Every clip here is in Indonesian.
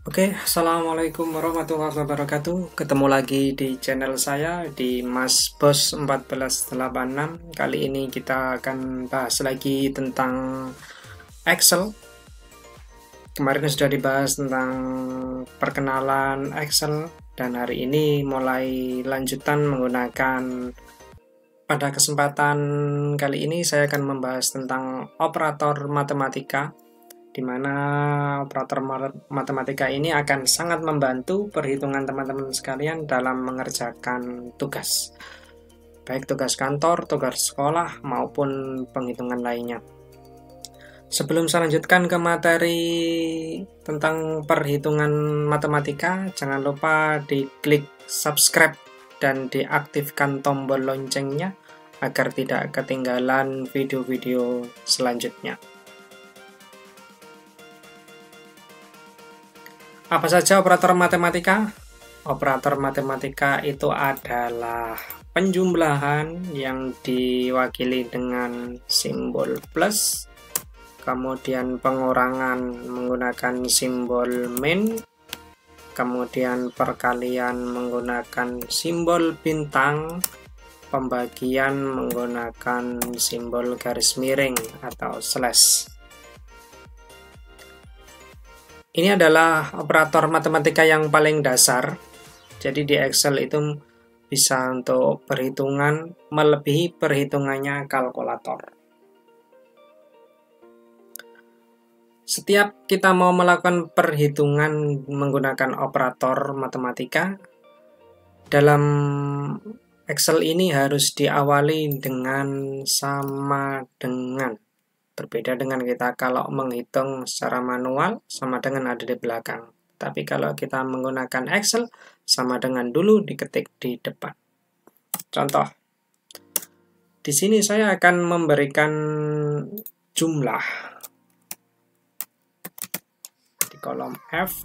Assalamualaikum warahmatullahi wabarakatuh. Ketemu lagi di channel saya di Mas Bos 1486. Kali ini kita akan bahas lagi tentang Excel. Kemarin sudah dibahas tentang perkenalan Excel dan hari ini mulai lanjutan menggunakan. Pada kesempatan kali ini saya akan membahas tentang operator matematika, di mana operator matematika ini akan sangat membantu perhitungan teman-teman sekalian dalam mengerjakan tugas, baik tugas kantor, tugas sekolah, maupun penghitungan lainnya. Sebelum saya lanjutkan ke materi tentang perhitungan matematika, jangan lupa diklik subscribe dan diaktifkan tombol loncengnya agar tidak ketinggalan video-video selanjutnya. Apa saja operator matematika? Operator matematika itu adalah penjumlahan yang diwakili dengan simbol plus, kemudian pengurangan menggunakan simbol min, kemudian perkalian menggunakan simbol bintang, pembagian menggunakan simbol garis miring atau slash. Ini adalah operator matematika yang paling dasar. Jadi di Excel itu bisa untuk perhitungan melebihi perhitungannya kalkulator. Setiap kita mau melakukan perhitungan menggunakan operator matematika, dalam Excel ini harus diawali dengan sama dengan. Berbeda dengan kita kalau menghitung secara manual, sama dengan ada di belakang. Tapi kalau kita menggunakan Excel, sama dengan dulu diketik di depan. Contoh, di sini saya akan memberikan jumlah di kolom F.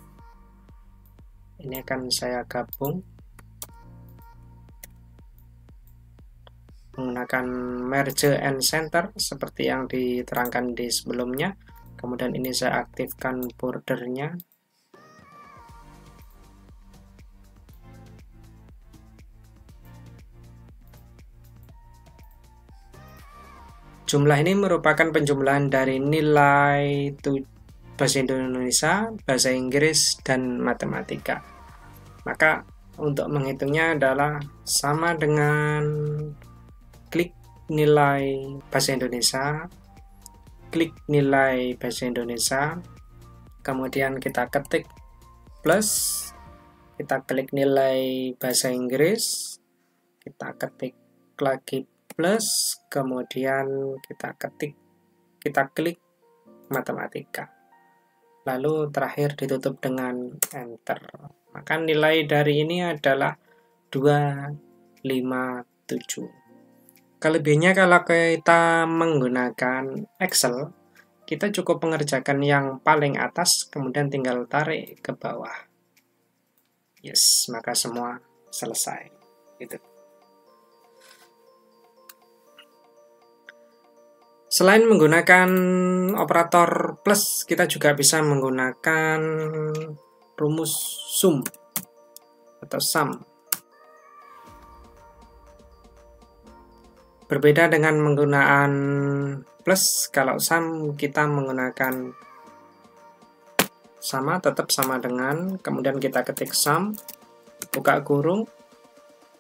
Ini akan saya gabung menggunakan merge and center seperti yang diterangkan di sebelumnya. Kemudian ini saya aktifkan bordernya. Jumlah ini merupakan penjumlahan dari nilai bahasa Indonesia, bahasa Inggris, dan matematika. Maka untuk menghitungnya adalah sama dengan klik nilai bahasa Indonesia, klik nilai bahasa Indonesia, kemudian kita ketik plus, kita klik nilai bahasa Inggris, kita ketik lagi plus, kemudian kita klik matematika, lalu terakhir ditutup dengan enter. Maka nilai dari ini adalah 257. Kelebihannya kalau kita menggunakan Excel, kita cukup mengerjakan yang paling atas, kemudian tinggal tarik ke bawah. Yes, maka semua selesai. Gitu. Selain menggunakan operator plus, kita juga bisa menggunakan rumus sum atau sum. Berbeda dengan menggunakan plus, kalau sum kita menggunakan sama, tetap sama dengan, kemudian kita ketik sum, buka kurung,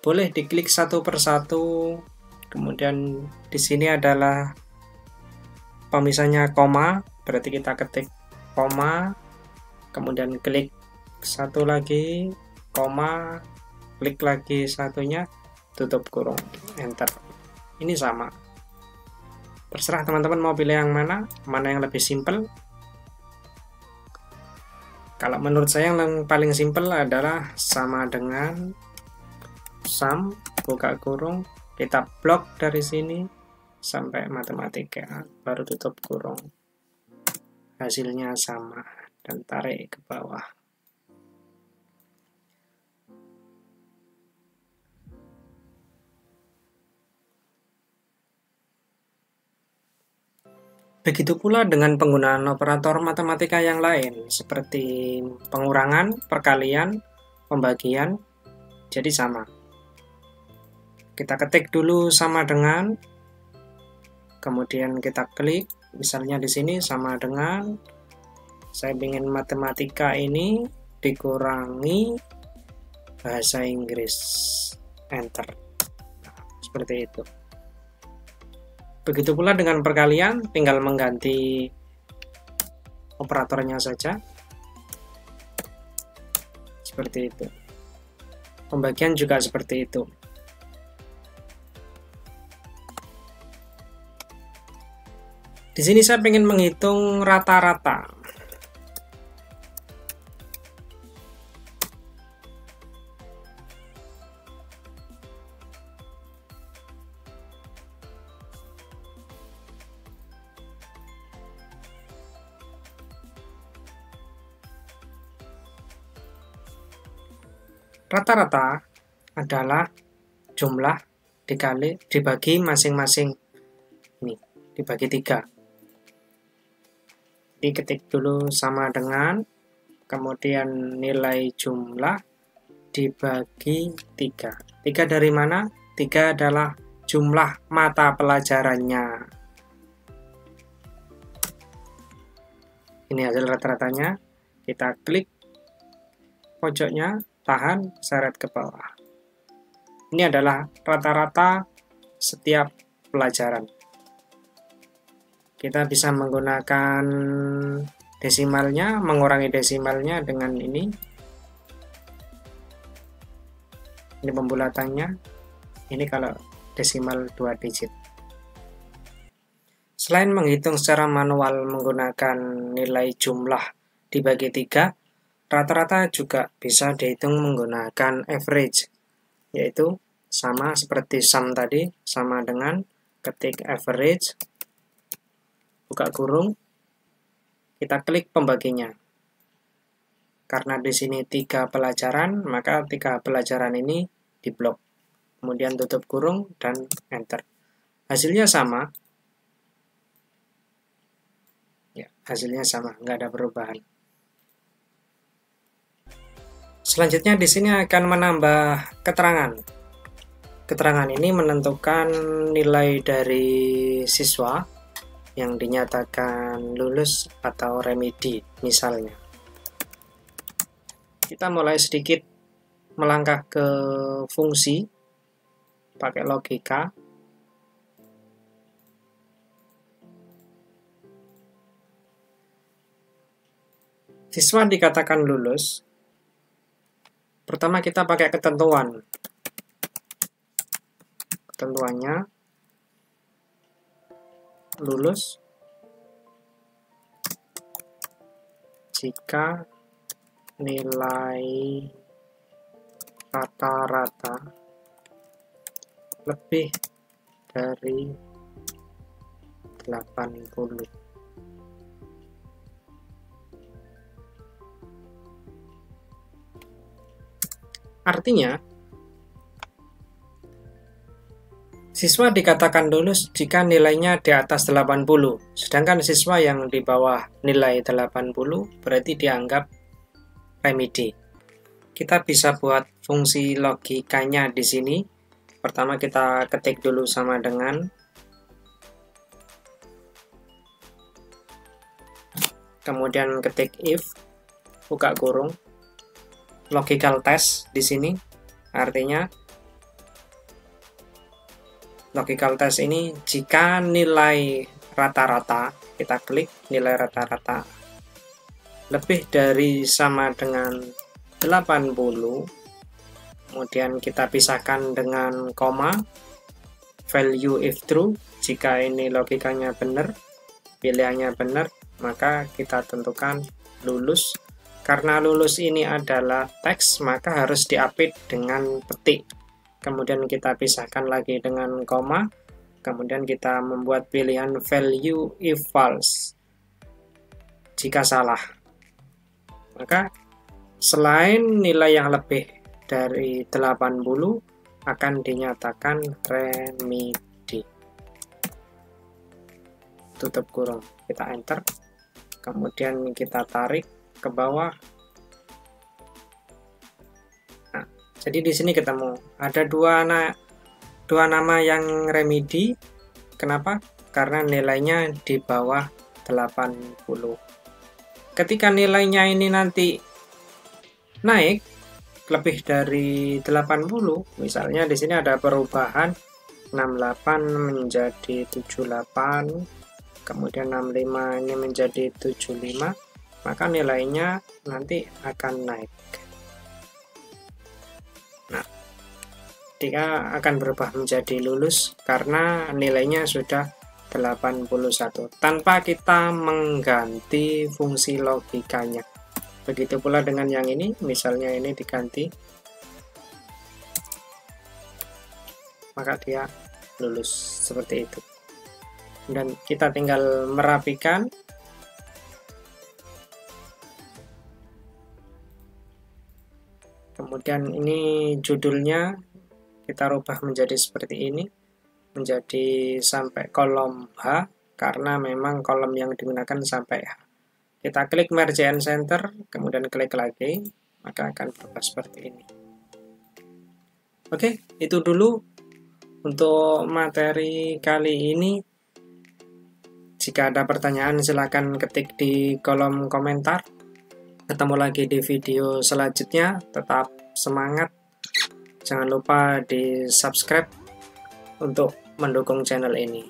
boleh diklik satu persatu, kemudian di sini adalah pemisahnya koma, berarti kita ketik koma, kemudian klik satu lagi, koma, klik lagi satunya, tutup kurung, enter. Ini sama. Terserah teman-teman mau pilih yang mana yang lebih simple. Kalau menurut saya yang paling simple adalah sama dengan sum, buka kurung, kita blok dari sini sampai matematika, baru tutup kurung. Hasilnya sama dan tarik ke bawah. Begitu pula dengan penggunaan operator matematika yang lain, seperti pengurangan, perkalian, pembagian, jadi sama. Kita ketik dulu sama dengan, kemudian kita klik, misalnya di sini sama dengan, saya ingin matematika ini dikurangi bahasa Inggris, enter. Nah, seperti itu. Begitu pula dengan perkalian, tinggal mengganti operatornya saja. Seperti itu. Pembagian juga seperti itu. Di sini saya ingin menghitung rata-rata. Rata-rata adalah jumlah dibagi masing-masing, ini dibagi 3. Diketik dulu sama dengan, kemudian nilai jumlah dibagi 3. 3 dari mana? 3 adalah jumlah mata pelajarannya. Ini hasil rata-ratanya. Kita klik pojoknya, tahan, seret ke bawah. Ini adalah rata-rata setiap pelajaran. Kita bisa menggunakan desimalnya, mengurangi desimalnya dengan ini. Ini pembulatannya. Ini kalau desimal 2 digit. Selain menghitung secara manual menggunakan nilai jumlah dibagi 3, rata-rata juga bisa dihitung menggunakan average, yaitu sama seperti sum tadi, sama dengan ketik average, buka kurung, kita klik pembaginya. Karena di sini 3 pelajaran, maka 3 pelajaran ini diblok. Kemudian tutup kurung dan enter. Hasilnya sama. Ya, hasilnya sama, nggak ada perubahan. Selanjutnya di sini akan menambah keterangan. Keterangan ini menentukan nilai dari siswa yang dinyatakan lulus atau remedi misalnya. Kita mulai sedikit melangkah ke fungsi pakai logika. Siswa dikatakan lulus. Pertama kita pakai ketentuan. Ketentuannya lulus jika nilai rata-rata lebih dari 80. Artinya, siswa dikatakan lulus jika nilainya di atas 80, sedangkan siswa yang di bawah nilai 80 berarti dianggap remedi. Kita bisa buat fungsi logikanya di sini. Pertama kita ketik dulu sama dengan, kemudian ketik if, buka kurung, logical test di sini, artinya logical test ini jika nilai rata-rata, kita klik nilai rata-rata lebih dari sama dengan 80, kemudian kita pisahkan dengan koma, value if true, jika ini logikanya benar, pilihannya benar, maka kita tentukan lulus. Karena lulus ini adalah teks, maka harus diapit dengan petik. Kemudian kita pisahkan lagi dengan koma. Kemudian kita membuat pilihan value if false. Jika salah, maka selain nilai yang lebih dari 80 akan dinyatakan remedi. tutup kurung, kita enter, kemudian kita tarik ke bawah. Nah, jadi di sini ketemu ada dua nama yang remedi. Kenapa? Karena nilainya di bawah 80. Ketika nilainya ini nanti naik lebih dari 80, misalnya di sini ada perubahan 68 menjadi 78, kemudian 65 ini menjadi 75, maka nilainya nanti akan naik. Nah, dia akan berubah menjadi lulus karena nilainya sudah 81 tanpa kita mengganti fungsi logikanya. Begitu pula dengan yang ini, misalnya ini diganti, maka dia lulus seperti itu. Dan kita tinggal merapikan. Kemudian ini judulnya kita rubah menjadi seperti ini, menjadi sampai kolom H, karena memang kolom yang digunakan sampai H. Kita klik merge and center, kemudian klik lagi, maka akan berubah seperti ini. Oke, itu dulu untuk materi kali ini. Jika ada pertanyaan silahkan ketik di kolom komentar. Ketemu lagi di video selanjutnya. Tetap semangat. Jangan lupa di subscribe untuk mendukung channel ini.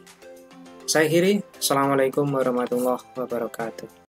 Saya Hiri. Assalamualaikum warahmatullahi wabarakatuh.